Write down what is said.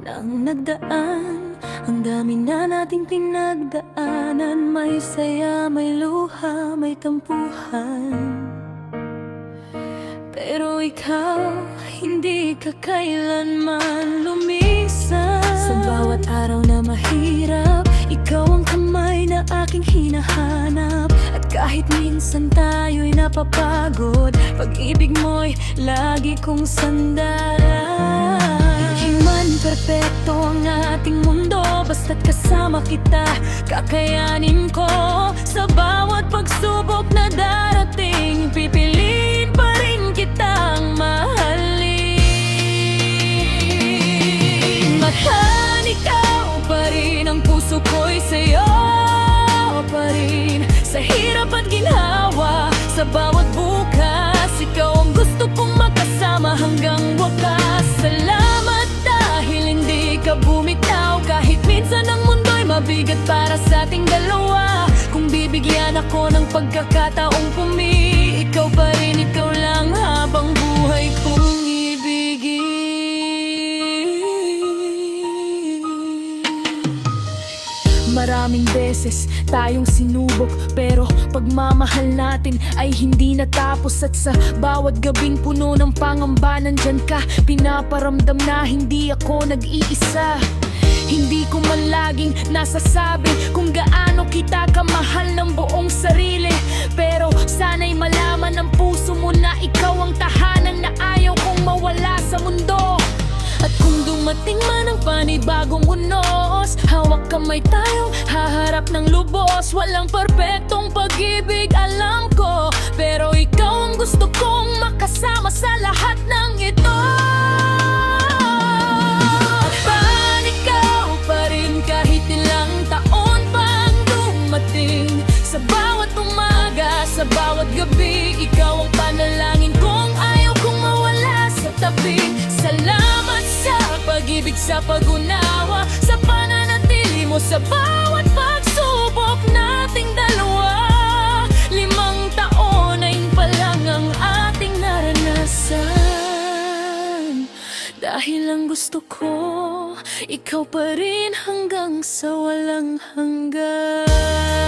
nang nagdaan. Ang dami na nating pinagdaanan, may saya, may luha, may tampuhan. Pero ikaw, hindi ka kailanman lumisan. Sa bawat araw na mahirap, ikaw ang kamay na aking hinahanap. At kahit minsan tayo'y napapagod, pag-ibig mo'y lagi kong sandalan. Hindi man perpekto ang ating mundo, basta't kasama kita, kakayanin ko. Sa bawat pagsubok na darating, pipiliin pa rin kitang mahalin. Mahal, ikaw pa rin, ang puso ko'y sa'yo pa rin. Sa hirap at ginhawa, sa bawat bukas, ikaw ang gusto kong makasama hanggang wakas. Salamat dahil hindi ka bumitaw, kahit minsan ang mundo'y mabigat para sa ating dalawa. Kung bibigyan ako ng pagkakataong pumili, ikaw pa rin, ikaw lang habang buhay kong ibigin. Maraming beses tayong sinubok, pero pagmamahal natin ay hindi natapos. At sa bawat gabing puno ng pangamba, nandyan ka, pinaparamdam na hindi ako nag-iisa. Hindi ko man laging nasasabi kung gaano kita kamahal ng buong sarili, pero sana'y malaman ng puso mo na ikaw ang tahanan na ayaw kong mawala sa mundo. At kung dumating man ang panibagong unos, hawak kamay tayong haharap ng lubos. Walang perpektong pag-ibig, alam ko, pero ikaw ang gusto kong makasama sa lahat ng ito. At ikaw pa rin kahit ilang taon pang dumating. Sa bawat umaga, sa bawat gabi, ikaw ang panalangin kong ayaw kong mawala sa tabi. Salamat sa pag-ibig, sa pag-unawa, sa pananatili mo sa bawat pagsubok nating dalawa. 5 taon na yun pa lang ang ating naranasan. Dahil ang gusto ko, ikaw pa rin hanggang sa walang hanggan.